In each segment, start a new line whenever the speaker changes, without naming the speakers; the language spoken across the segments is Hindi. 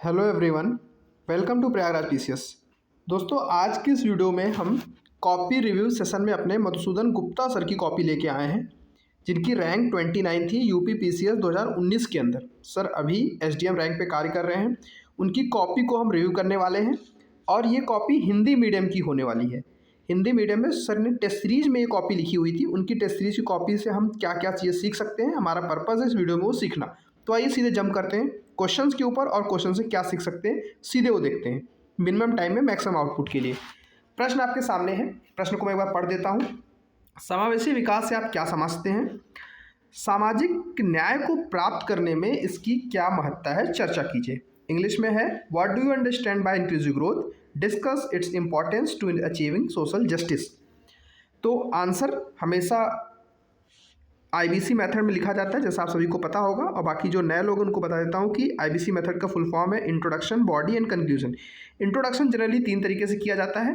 Hello everyone, welcome to Prayagraj PCS. दोस्तों, आज की इस वीडियो में हम कॉपी रिव्यू सेशन में अपने मधुसूदन गुप्ता सर की कॉपी लेके आए हैं, जिनकी रैंक 29 थी यूपी पीसीएस 2019 के अंदर। सर अभी एसडीएम रैंक पे कार्य कर रहे हैं। उनकी कॉपी को हम रिव्यू करने वाले हैं और ये कॉपी हिंदी मीडियम की होने वाली है। हिंदी मीडियम में सर ने टेस्ट सीरीज में ये कॉपी लिखी हुई थी। उनकी टेस्ट सीरीज की कॉपी से हम क्या क्या चीज़ें सीख सकते हैं, हमारा पर्पज़ है इस वीडियो में वो सीखना। तो आइए सीधे जंप करते हैं क्वेश्चंस के ऊपर और क्वेश्चन से क्या सीख सकते हैं सीधे वो देखते हैं, मिनिमम टाइम में मैक्सिमम आउटपुट के लिए। प्रश्न आपके सामने है, प्रश्न को मैं एक बार पढ़ देता हूँ। समावेशी विकास से आप क्या समझते हैं? सामाजिक न्याय को प्राप्त करने में इसकी क्या महत्ता है, चर्चा कीजिए। इंग्लिश में है, what do you understand by inclusive growth, discuss its importance to achieving social justice. तो आंसर हमेशा आईबीसी मेथड में लिखा जाता है, जैसा आप सभी को पता होगा। और बाकी जो नए लोग उनको बता देता हूँ कि आईबीसी मेथड का फुल फॉर्म है introduction, body and conclusion. Introduction generally 3 तरीके से किया जाता है।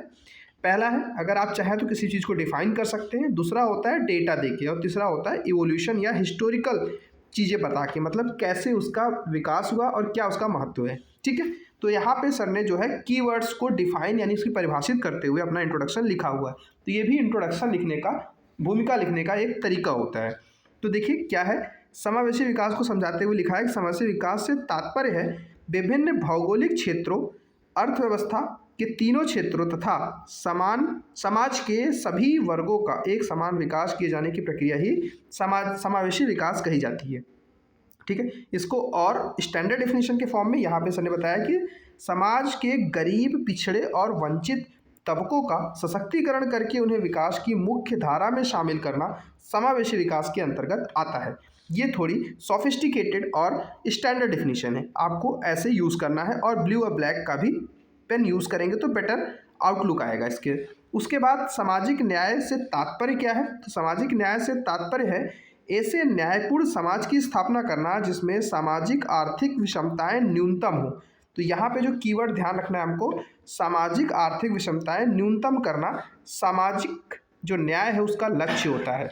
पहला है, अगर आप चाहें तो किसी चीज़ को डिफाइन कर सकते हैं। दूसरा होता है डेटा देके, और तीसरा होता है इवोल्यूशन या हिस्टोरिकल चीज़ें बता के, मतलब कैसे उसका विकास हुआ और क्या उसका महत्व है। ठीक है, तो यहाँ पे सर ने जो है कीवर्ड्स को डिफाइन यानी उसकी परिभाषित करते हुए अपना इंट्रोडक्शन लिखा हुआ है। तो ये भी इंट्रोडक्शन लिखने का, भूमिका लिखने का एक तरीका होता है। तो देखिए क्या है, समावेशी विकास को समझाते हुए लिखा है कि समावेशी विकास से तात्पर्य है विभिन्न भौगोलिक क्षेत्रों, अर्थव्यवस्था के तीनों क्षेत्रों तथा समाज के सभी वर्गों का एक समान विकास किए जाने की प्रक्रिया ही समावेशी विकास कही जाती है। ठीक है, इसको और स्टैंडर्ड डेफिनेशन के फॉर्म में यहाँ पे सर ने बताया कि समाज के गरीब, पिछड़े और वंचित तबकों का सशक्तिकरण करके उन्हें विकास की मुख्य धारा में शामिल करना समावेशी विकास के अंतर्गत आता है। ये थोड़ी सोफिस्टिकेटेड और स्टैंडर्ड डेफिनेशन है, आपको ऐसे यूज़ करना है। और ब्लू और ब्लैक का भी पेन यूज़ करेंगे तो बेटर आउटलुक आएगा इसके। उसके बाद सामाजिक न्याय से तात्पर्य क्या है? तो सामाजिक न्याय से तात्पर्य है ऐसे न्यायपूर्ण समाज की स्थापना करना जिसमें सामाजिक आर्थिक विषमताएं न्यूनतम हो। तो यहाँ पे जो कीवर्ड ध्यान रखना है हमको, सामाजिक आर्थिक विषमताएं न्यूनतम करना सामाजिक जो न्याय है उसका लक्ष्य होता है।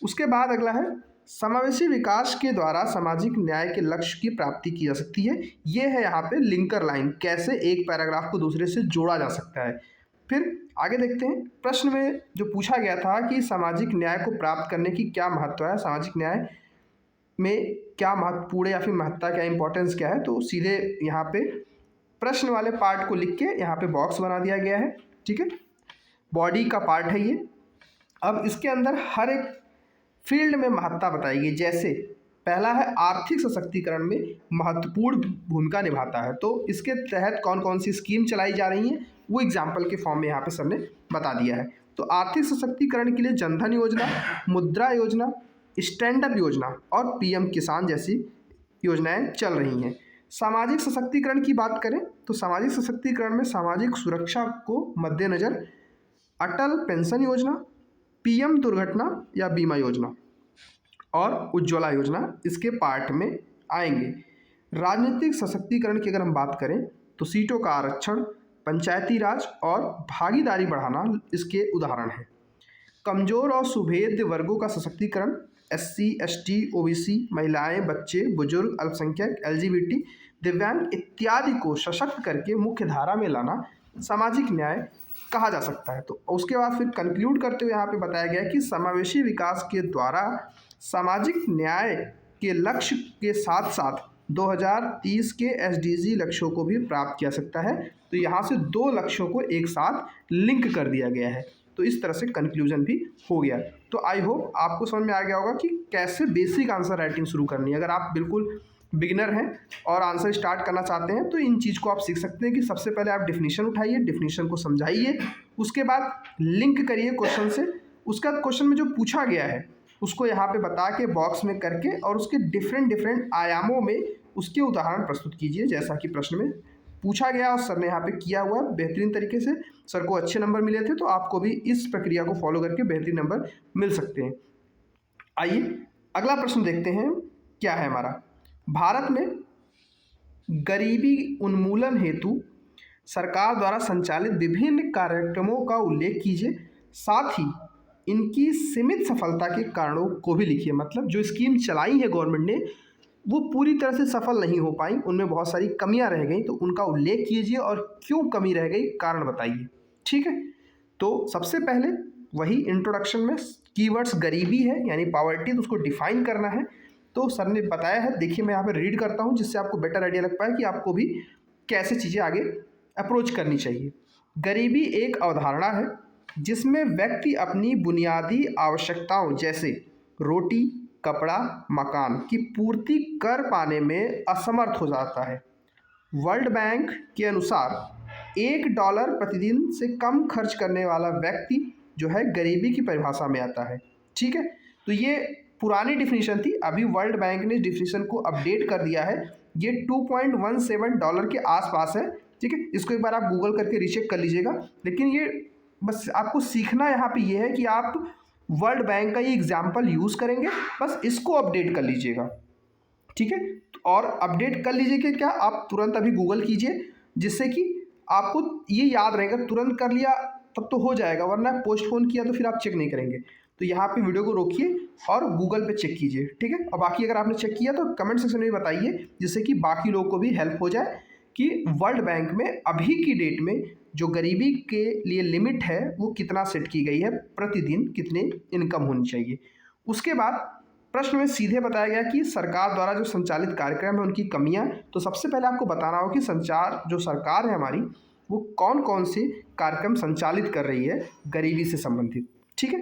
उसके बाद अगला है, समावेशी विकास के द्वारा सामाजिक न्याय के लक्ष्य की प्राप्ति की जा सकती है। ये है यहाँ पे लिंकर लाइन, कैसे एक पैराग्राफ को दूसरे से जोड़ा जा सकता है। फिर आगे देखते हैं, प्रश्न में जो पूछा गया था कि सामाजिक न्याय को प्राप्त करने की क्या महत्व है, सामाजिक न्याय में क्या महत्वपूर्ण या फिर महत्ता क्या, इंपॉर्टेंस क्या है। तो सीधे यहाँ पे प्रश्न वाले पार्ट को लिख के यहाँ पे बॉक्स बना दिया गया है। ठीक है, बॉडी का पार्ट है ये। अब इसके अंदर हर एक फील्ड में महत्ता बताई गई। जैसे पहला है आर्थिक सशक्तिकरण में महत्वपूर्ण भूमिका निभाता है, तो इसके तहत कौन कौन सी स्कीम चलाई जा रही हैं वो एग्जाम्पल के फॉर्म में यहाँ पे सर ने बता दिया है। तो आर्थिक सशक्तिकरण के लिए जनधन योजना, मुद्रा योजना, स्टैंड अप योजना और पीएम किसान जैसी योजनाएं चल रही हैं। सामाजिक सशक्तिकरण की बात करें तो सामाजिक सशक्तिकरण में सामाजिक सुरक्षा को मद्देनज़र अटल पेंशन योजना, पीएम दुर्घटना या बीमा योजना और उज्ज्वला योजना इसके पार्ट में आएंगे। राजनीतिक सशक्तिकरण की अगर हम बात करें तो सीटों का आरक्षण, पंचायती राज और भागीदारी बढ़ाना इसके उदाहरण हैं। कमजोर और सुभेद्य वर्गों का सशक्तिकरण, एससी, एसटी, ओबीसी, महिलाएं, बच्चे, बुजुर्ग, अल्पसंख्यक, एलजीबीटी, दिव्यांग इत्यादि को सशक्त करके मुख्य धारा में लाना सामाजिक न्याय कहा जा सकता है। तो उसके बाद फिर कंक्लूड करते हुए यहाँ पे बताया गया कि समावेशी विकास के द्वारा सामाजिक न्याय के लक्ष्य के साथ साथ 2030 के एसडीजी लक्ष्यों को भी प्राप्त किया सकता है। तो यहाँ से 2 लक्ष्यों को एक साथ लिंक कर दिया गया है। तो इस तरह से कंक्लूजन भी हो गया। तो आई होप आपको समझ में आ गया होगा कि कैसे बेसिक आंसर राइटिंग शुरू करनी है। अगर आप बिल्कुल बिगिनर हैं और आंसर स्टार्ट करना चाहते हैं तो इन चीज़ को आप सीख सकते हैं कि सबसे पहले आप डेफिनेशन उठाइए, डेफिनेशन को समझाइए, उसके बाद लिंक करिए क्वेश्चन से। उसका क्वेश्चन में जो पूछा गया है उसको यहाँ पे बता के बॉक्स में करके और उसके डिफरेंट आयामों में उसके उदाहरण प्रस्तुत कीजिए, जैसा कि प्रश्न में पूछा गया और सर ने यहाँ पे किया हुआ बेहतरीन तरीके से। सर को अच्छे नंबर मिले थे, तो आपको भी इस प्रक्रिया को फॉलो करके बेहतरीन नंबर मिल सकते हैं। आइए अगला प्रश्न देखते हैं, क्या है हमारा, भारत में गरीबी उन्मूलन हेतु सरकार द्वारा संचालित विभिन्न कार्यक्रमों का उल्लेख कीजिए, साथ ही इनकी सीमित सफलता के कारणों को भी लिखिए। मतलब जो स्कीम चलाई है गवर्नमेंट ने वो पूरी तरह से सफल नहीं हो पाई, उनमें बहुत सारी कमियां रह गई, तो उनका उल्लेख कीजिए और क्यों कमी रह गई कारण बताइए। ठीक है, तो सबसे पहले वही इंट्रोडक्शन में कीवर्ड्स गरीबी है यानी पॉवर्टी, तो उसको डिफाइन करना है। तो सर ने बताया है, देखिए मैं यहाँ पे रीड करता हूँ जिससे आपको बेटर आइडिया लग पाए कि आपको भी कैसे चीज़ें आगे अप्रोच करनी चाहिए। गरीबी एक अवधारणा है जिसमें व्यक्ति अपनी बुनियादी आवश्यकताओं जैसे रोटी, कपड़ा, मकान की पूर्ति कर पाने में असमर्थ हो जाता है। वर्ल्ड बैंक के अनुसार $1 प्रतिदिन से कम खर्च करने वाला व्यक्ति जो है गरीबी की परिभाषा में आता है। ठीक है, तो ये पुरानी डिफिनीशन थी, अभी वर्ल्ड बैंक ने डिफिनीशन को अपडेट कर दिया है, ये $2.17 के आसपास है। ठीक है, इसको एक बार आप गूगल करके रीचेक कर लीजिएगा, लेकिन ये बस आपको सीखना यहाँ पे ये है कि आप वर्ल्ड बैंक का ये एग्जाम्पल यूज़ करेंगे, बस इसको अपडेट कर लीजिएगा। ठीक है, और अपडेट कर लीजिए कि क्या आप तुरंत अभी गूगल कीजिए, जिससे कि आपको ये याद रहेगा, तुरंत कर लिया तब तो हो जाएगा, वरना पोस्टपोन किया तो फिर आप चेक नहीं करेंगे। तो यहाँ पे वीडियो को रोकिए और गूगल पे चेक कीजिए। ठीक है, और बाकी अगर आपने चेक किया तो कमेंट सेक्शन में बताइए, जिससे कि बाकी लोगों को भी हेल्प हो जाए कि वर्ल्ड बैंक में अभी की डेट में जो गरीबी के लिए लिमिट है वो कितना सेट की गई है, प्रतिदिन कितने इनकम होनी चाहिए। उसके बाद प्रश्न में सीधे बताया गया कि सरकार द्वारा जो संचालित कार्यक्रम है उनकी कमियां। तो सबसे पहले आपको बताना होगा कि संचार जो सरकार है हमारी वो कौन कौन से कार्यक्रम संचालित कर रही है गरीबी से संबंधित। ठीक है,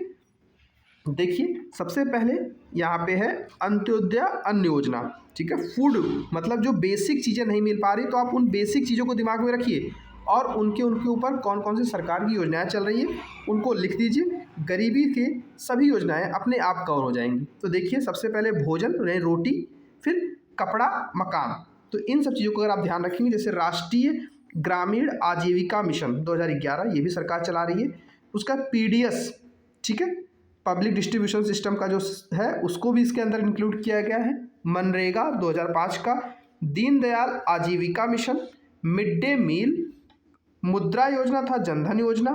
देखिए सबसे पहले यहाँ पे है अंत्योदय अन्न योजना। ठीक है, फूड मतलब जो बेसिक चीज़ें नहीं मिल पा रही, तो आप उन बेसिक चीज़ों को दिमाग में रखिए और उनके ऊपर कौन कौन सी सरकार की योजनाएं चल रही है उनको लिख दीजिए। गरीबी के सभी योजनाएं अपने आप कवर हो जाएंगी। तो देखिए सबसे पहले भोजन यानी रोटी, फिर कपड़ा, मकान, तो इन सब चीज़ों को अगर आप ध्यान रखेंगे, जैसे राष्ट्रीय ग्रामीण आजीविका मिशन 2011 ये भी सरकार चला रही है। उसका पीडीएस, ठीक है, पब्लिक डिस्ट्रीब्यूशन सिस्टम का जो है उसको भी इसके अंदर इंक्लूड किया गया है। मनरेगा 2005 का, दीनदयाल आजीविका मिशन, मिड डे मील, मुद्रा योजना था, जनधन योजना,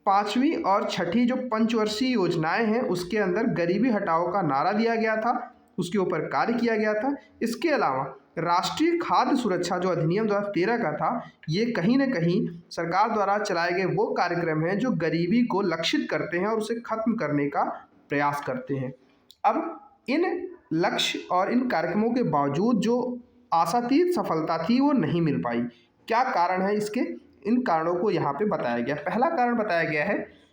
5वीं और 6ठी जो पंचवर्षीय योजनाएं हैं उसके अंदर गरीबी हटाओ का नारा दिया गया था, उसके ऊपर कार्य किया गया था। इसके अलावा राष्ट्रीय खाद्य सुरक्षा जो अधिनियम 2013 का था, ये कहीं ना कहीं सरकार द्वारा चलाए गए वो कार्यक्रम हैं जो गरीबी को लक्षित करते हैं और उसे खत्म करने का प्रयास करते हैं। अब इन लक्ष्य और इन कार्यक्रमों के बावजूद जो आशातीत सफलता थी वो नहीं मिल पाई। क्या कारण है इसके? इन कारणों को यहाँ पे बताया गया। पहला कारण बताया गया है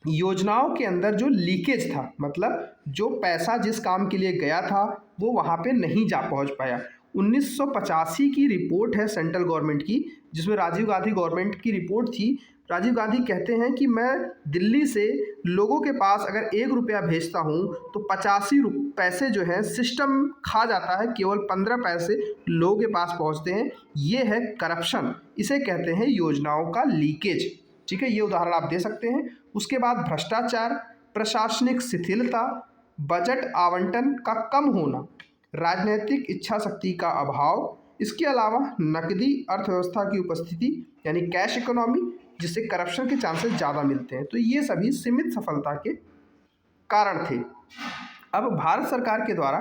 योजनाओं के अंदर जो लीकेज था, मतलब जो पैसा जिस काम के लिए गया था वो वहाँ पे नहीं जा पहुँच पाया। 1985 की रिपोर्ट है सेंट्रल गवर्नमेंट की, जिसमें राजीव गांधी गवर्नमेंट की रिपोर्ट थी। राजीव गांधी कहते हैं कि मैं दिल्ली से लोगों के पास अगर ₹1 भेजता हूँ तो 85 पैसे जो है सिस्टम खा जाता है, केवल 15 पैसे लोगों के पास पहुँचते हैं। ये है करप्शन, इसे कहते हैं योजनाओं का लीकेज। ठीक है, ये उदाहरण आप दे सकते हैं। उसके बाद भ्रष्टाचार, प्रशासनिक शिथिलता, बजट आवंटन का कम होना, राजनीतिक इच्छा शक्ति का अभाव, इसके अलावा नकदी अर्थव्यवस्था की उपस्थिति यानी कैश इकोनॉमी, जिससे करप्शन के चांसेस ज़्यादा मिलते हैं। तो ये सभी सीमित सफलता के कारण थे। अब भारत सरकार के द्वारा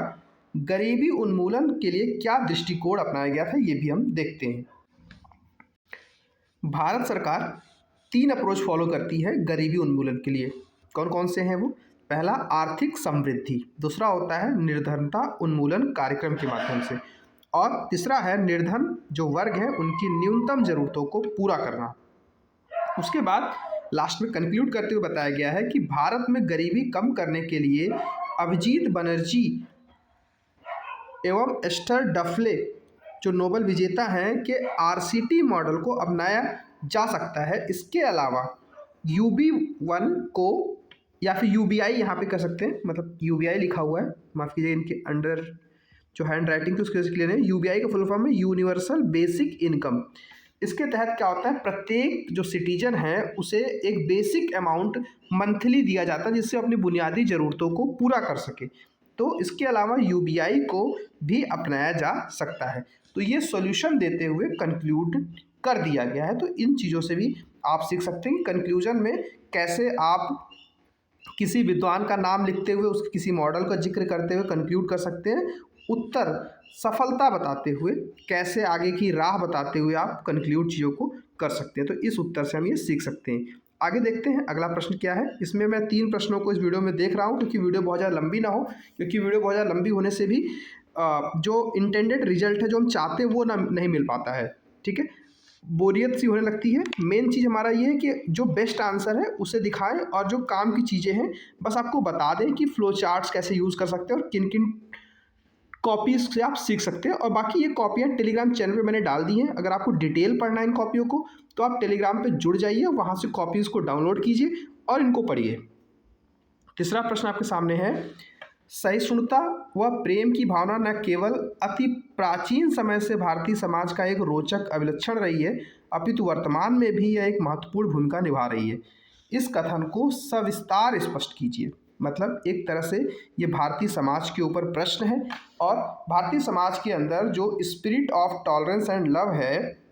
गरीबी उन्मूलन के लिए क्या दृष्टिकोण अपनाया गया था, ये भी हम देखते हैं। भारत सरकार 3 अप्रोच फॉलो करती है गरीबी उन्मूलन के लिए। कौन कौन से हैं वो? पहला आर्थिक समृद्धि, दूसरा होता है निर्धनता उन्मूलन कार्यक्रम के माध्यम से, और तीसरा है निर्धन जो वर्ग है उनकी न्यूनतम जरूरतों को पूरा करना। उसके बाद लास्ट में कंक्लूड करते हुए बताया गया है कि भारत में गरीबी कम करने के लिए अभिजीत बनर्जी एवं एस्टर डफले जो नोबेल विजेता हैं के RCT मॉडल को अपनाया जा सकता है। इसके अलावा UB1 को या फिर UBI यहाँ पे कर सकते हैं, मतलब UBI लिखा हुआ है, माफ़ कीजिए इनके अंडर जो हैंड राइटिंग थी उसके वजह से क्लियर है। UBI का फुल फॉर्म है यूनिवर्सल बेसिक इनकम। इसके तहत क्या होता है, प्रत्येक जो सिटीजन है उसे एक बेसिक अमाउंट मंथली दिया जाता है जिससे अपनी बुनियादी ज़रूरतों को पूरा कर सके। तो इसके अलावा UBI को भी अपनाया जा सकता है। तो ये सॉल्यूशन देते हुए कंक्लूड कर दिया गया है। तो इन चीज़ों से भी आप सीख सकते हैं कंक्लूजन में कैसे आप किसी विद्वान का नाम लिखते हुए उसके किसी मॉडल का जिक्र करते हुए कंक्लूड कर सकते हैं उत्तर सफलता बताते हुए, कैसे आगे की राह बताते हुए आप कंक्लूड चीज़ों को कर सकते हैं। तो इस उत्तर से हम ये सीख सकते हैं। आगे देखते हैं अगला प्रश्न क्या है। इसमें मैं 3 प्रश्नों को इस वीडियो में देख रहा हूँ क्योंकि वीडियो बहुत ज़्यादा लंबी ना हो, क्योंकि वीडियो बहुत ज़्यादा लंबी होने से भी जो इंटेंडेड रिजल्ट है, जो हम चाहते हैं, वो नहीं मिल पाता है। ठीक है, बोरियत सी होने लगती है। मेन चीज़ हमारा ये है कि जो बेस्ट आंसर है उसे दिखाएं, और जो काम की चीज़ें हैं बस आपको बता दें कि फ्लो चार्ट्स कैसे यूज़ कर सकते हैं और किन किन कॉपीज़ से आप सीख सकते हैं। और बाकी ये कॉपियाँ टेलीग्राम चैनल पे मैंने डाल दी हैं। अगर आपको डिटेल पढ़ना है इन कॉपियों को तो आप टेलीग्राम पे जुड़ जाइए, वहाँ से कॉपीज़ को डाउनलोड कीजिए और इनको पढ़िए। तीसरा प्रश्न आपके सामने है, सहिष्णुता व प्रेम की भावना न केवल अति प्राचीन समय से भारतीय समाज का एक रोचक अभिलक्षण रही है, अपितु वर्तमान में भी यह एक महत्वपूर्ण भूमिका निभा रही है। इस कथन को सविस्तार स्पष्ट कीजिए। मतलब एक तरह से ये भारतीय समाज के ऊपर प्रश्न है, और भारतीय समाज के अंदर जो spirit of tolerance and love है,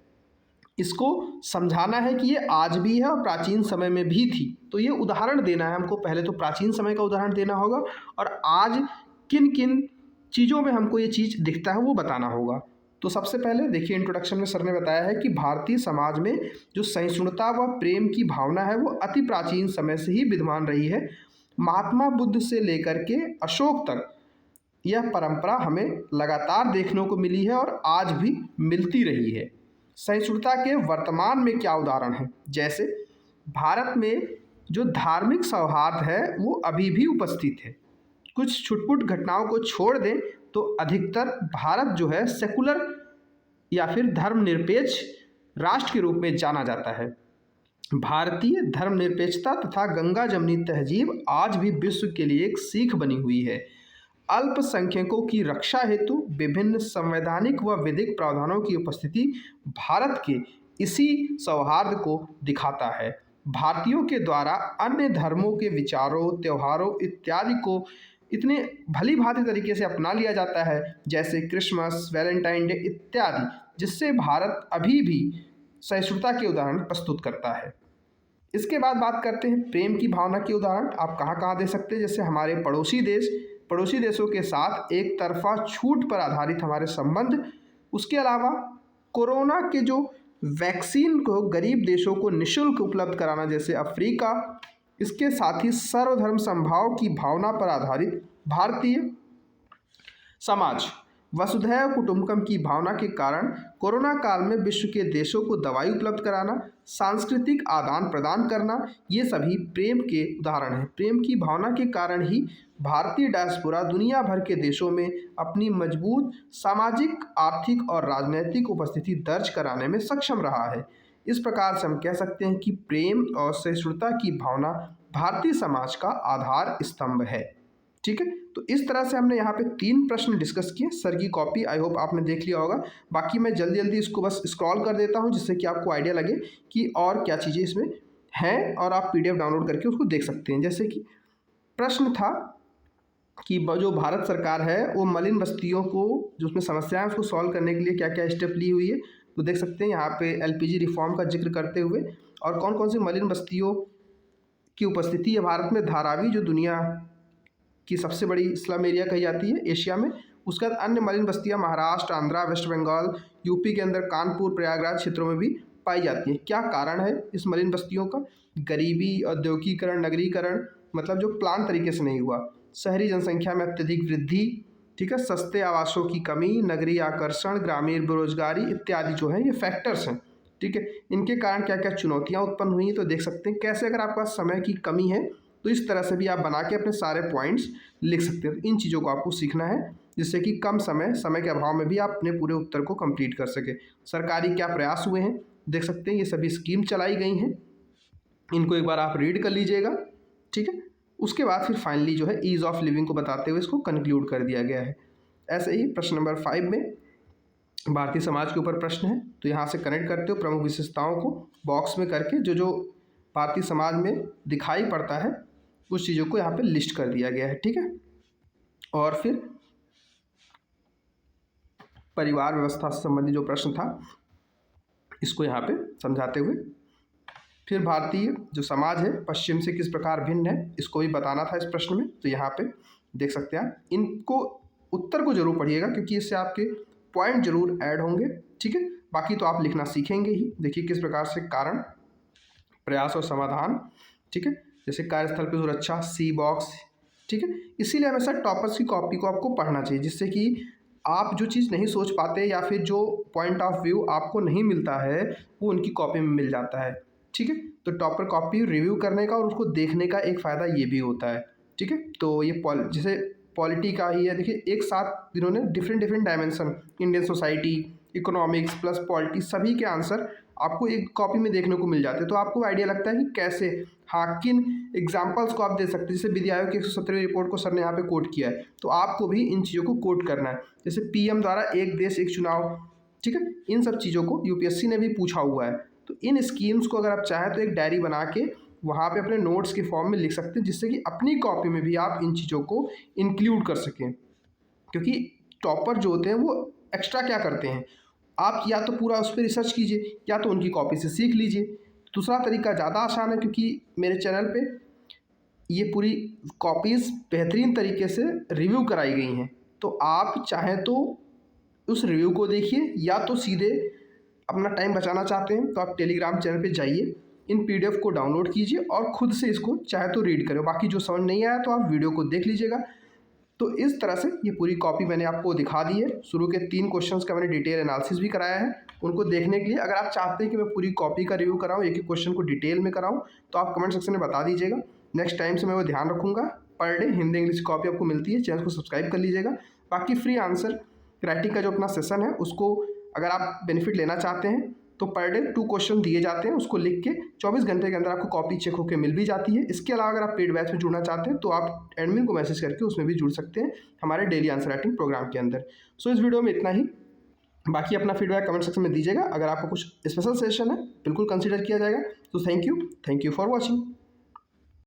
इसको समझाना है कि ये आज भी है और प्राचीन समय में भी थी। तो ये उदाहरण देना है हमको। पहले तो प्राचीन समय का उदाहरण देना होगा, और आज किन किन चीज़ों में हमको ये चीज़ दिखता है वो बताना होगा। तो सबसे पहले देखिए, इंट्रोडक्शन में सर ने बताया है कि भारतीय समाज में जो सहिष्णुता व प्रेम की भावना है वो अति प्राचीन समय से ही विद्यमान रही है। महात्मा बुद्ध से लेकर के अशोक तक यह परंपरा हमें लगातार देखने को मिली है और आज भी मिलती रही है। सहिष्णुता के वर्तमान में क्या उदाहरण हैं? जैसे भारत में जो धार्मिक सौहार्द है वो अभी भी उपस्थित है। कुछ छुटपुट घटनाओं को छोड़ दें तो अधिकतर भारत जो है सेकुलर या फिर धर्मनिरपेक्ष राष्ट्र के रूप में जाना जाता है। भारतीय धर्मनिरपेक्षता तथा गंगा जमनी तहजीब आज भी विश्व के लिए एक सीख बनी हुई है। अल्पसंख्यकों की रक्षा हेतु विभिन्न संवैधानिक व विधिक प्रावधानों की उपस्थिति भारत के इसी सौहार्द को दिखाता है। भारतीयों के द्वारा अन्य धर्मों के विचारों, त्योहारों इत्यादि को इतने भली भांति तरीके से अपना लिया जाता है, जैसे क्रिसमस, वैलेंटाइन डे इत्यादि, जिससे भारत अभी भी सहिष्णुता के उदाहरण प्रस्तुत करता है। इसके बाद बात करते हैं प्रेम की भावना के उदाहरण आप कहाँ कहाँ दे सकते हैं। जैसे हमारे पड़ोसी देशों के साथ एक तरफा छूट पर आधारित हमारे संबंध, उसके अलावा कोरोना के जो वैक्सीन को गरीब देशों को निःशुल्क उपलब्ध कराना, जैसे अफ्रीका, इसके साथ ही सर्वधर्म समभाव की भावना पर आधारित भारतीय समाज, वसुधैव कुटुंबकम की भावना के कारण कोरोना काल में विश्व के देशों को दवाई उपलब्ध कराना, सांस्कृतिक आदान प्रदान करना, ये सभी प्रेम के उदाहरण हैं। प्रेम की भावना के कारण ही भारतीय डायस्पोरा दुनिया भर के देशों में अपनी मजबूत सामाजिक, आर्थिक और राजनैतिक उपस्थिति दर्ज कराने में सक्षम रहा है। इस प्रकार से हम कह सकते हैं कि प्रेम और सहिष्णुता की भावना भारतीय समाज का आधार स्तंभ है। ठीक है, तो इस तरह से हमने यहाँ पे 3 प्रश्न डिस्कस किए। सर की कॉपी आई होप आपने देख लिया होगा। बाकी मैं जल्दी जल्दी इसको बस स्क्रॉल कर देता हूँ, जिससे कि आपको आइडिया लगे कि और क्या चीज़ें इसमें हैं, और आप PDF डाउनलोड करके उसको देख सकते हैं। जैसे कि प्रश्न था कि जो भारत सरकार है वो मलिन बस्तियों को, जो उसमें समस्याएं हैं, उसको सॉल्व करने के लिए क्या क्या स्टेप ली हुई है। तो देख सकते हैं यहाँ पे LPG रिफॉर्म का जिक्र करते हुए, और कौन कौन सी मलिन बस्तियों की उपस्थिति है भारत में। धारावी जो दुनिया की सबसे बड़ी स्लम एरिया कही जाती है एशिया में, उसके बाद अन्य मलिन बस्तियां महाराष्ट्र, आंध्रा, वेस्ट बंगाल, यूपी के अंदर कानपुर, प्रयागराज क्षेत्रों में भी पाई जाती हैं। क्या कारण है इस मलिन बस्तियों का? गरीबी, औद्योगिकरण, नगरीकरण, मतलब जो प्लान तरीके से नहीं हुआ, शहरी जनसंख्या में अत्यधिक वृद्धि, ठीक है, सस्ते आवासों की कमी, नगरीय आकर्षण, ग्रामीण बेरोजगारी इत्यादि जो है ये फैक्टर्स हैं। ठीक है, इनके कारण क्या क्या चुनौतियाँ उत्पन्न हुई हैं। तो देख सकते हैं कैसे, अगर आपके पास समय की कमी है तो इस तरह से भी आप बना के अपने सारे पॉइंट्स लिख सकते हैं। तो इन चीज़ों को आपको सीखना है, जिससे कि कम समय के अभाव में भी आप अपने पूरे उत्तर को कंप्लीट कर सके। सरकारी क्या प्रयास हुए हैं देख सकते हैं, ये सभी स्कीम चलाई गई हैं, इनको एक बार आप रीड कर लीजिएगा। ठीक है, उसके बाद फिर फाइनली जो है ईज़ ऑफ लिविंग को बताते हुए इसको कंक्लूड कर दिया गया है। ऐसे ही प्रश्न नंबर 5 में भारतीय समाज के ऊपर प्रश्न है, तो यहाँ से कनेक्ट करते हो प्रमुख विशेषताओं को बॉक्स में करके, जो जो भारतीय समाज में दिखाई पड़ता है उस चीज़ों को यहाँ पे लिस्ट कर दिया गया है। ठीक है, और फिर परिवार व्यवस्था से संबंधित जो प्रश्न था इसको यहाँ पे समझाते हुए, फिर भारतीय जो समाज है पश्चिम से किस प्रकार भिन्न है इसको भी बताना था इस प्रश्न में। तो यहाँ पे देख सकते हैं, इनको उत्तर को जरूर पढ़िएगा, क्योंकि इससे आपके पॉइंट जरूर ऐड होंगे। ठीक है, बाकी तो आप लिखना सीखेंगे ही। देखिए किस प्रकार से कारण, प्रयास और समाधान, ठीक है, जैसे कार्यस्थल पर सुरक्षा, सी बॉक्स, ठीक है। इसीलिए हमेशा टॉपर्स की कॉपी को आपको पढ़ना चाहिए, जिससे कि आप जो चीज़ नहीं सोच पाते या फिर जो पॉइंट ऑफ व्यू आपको नहीं मिलता है वो उनकी कॉपी में मिल जाता है। ठीक है, तो टॉपर कॉपी रिव्यू करने का और उसको देखने का एक फ़ायदा ये भी होता है। ठीक है, तो ये जैसे पॉलिटी का ही है, देखिए एक साथ इन्होंने different different dimension, Indian society, economics plus polity, सभी के आंसर आपको एक कॉपी में देखने को मिल जाते हैं। तो आपको आइडिया लगता है कि कैसे, हाँ, किन एग्जाम्पल्स को आप दे सकते हैं। जैसे विधि आयोग की 117वीं रिपोर्ट को सर ने यहाँ पे कोट किया है, तो आपको भी इन चीज़ों को कोट करना है। जैसे पीएम द्वारा एक देश एक चुनाव, ठीक है, इन सब चीज़ों को यूपीएससी ने भी पूछा हुआ है। तो इन स्कीम्स को अगर आप चाहें तो एक डायरी बना के वहाँ पे अपने नोट्स के फॉर्म में लिख सकते हैं, जिससे कि अपनी कॉपी में भी आप इन चीज़ों को इंक्लूड कर सकें। क्योंकि टॉपर जो होते हैं वो एक्स्ट्रा क्या करते हैं, आप या तो पूरा उस पर रिसर्च कीजिए या तो उनकी कॉपी से सीख लीजिए। दूसरा तरीका ज़्यादा आसान है, क्योंकि मेरे चैनल पे ये पूरी कॉपीज़ बेहतरीन तरीके से रिव्यू कराई गई हैं। तो आप चाहें तो उस रिव्यू को देखिए, या तो सीधे अपना टाइम बचाना चाहते हैं तो आप टेलीग्राम चैनल पे जाइए, इन पीडीएफ को डाउनलोड कीजिए और खुद से इसको चाहे तो रीड करें। बाकी जो समझ नहीं आया तो आप वीडियो को देख लीजिएगा। तो इस तरह से ये पूरी कॉपी मैंने आपको दिखा दी है। शुरू के 3 क्वेश्चंस का मैंने डिटेल एनालिसिस भी कराया है। उनको देखने के लिए अगर आप चाहते हैं कि मैं पूरी कॉपी का रिव्यू कराऊँ, एक एक क्वेश्चन को डिटेल में कराऊँ, तो आप कमेंट सेक्शन में बता दीजिएगा। नेक्स्ट टाइम से मैं वो ध्यान रखूँगा। Per day Hindi English copy आपको मिलती है, चैनल को सब्सक्राइब कर लीजिएगा। बाकी फ्री आंसर राइटिंग का जो अपना सेशन है उसको अगर आप बेनिफिट लेना चाहते हैं तो पर डे 2 क्वेश्चन दिए जाते हैं, उसको लिख के 24 घंटे के अंदर आपको कॉपी चेक होकर मिल भी जाती है। इसके अलावा अगर आप पेड बैच में जुड़ना चाहते हैं तो आप एडमिन को मैसेज करके उसमें भी जुड़ सकते हैं हमारे डेली आंसर राइटिंग प्रोग्राम के अंदर। सो इस वीडियो में इतना ही। बाकी अपना फीडबैक कमेंट सेक्शन में दीजिएगा। अगर आपको कुछ स्पेशल सेशन है बिल्कुल कंसिडर किया जाएगा। तो थैंक यू फॉर वॉचिंग।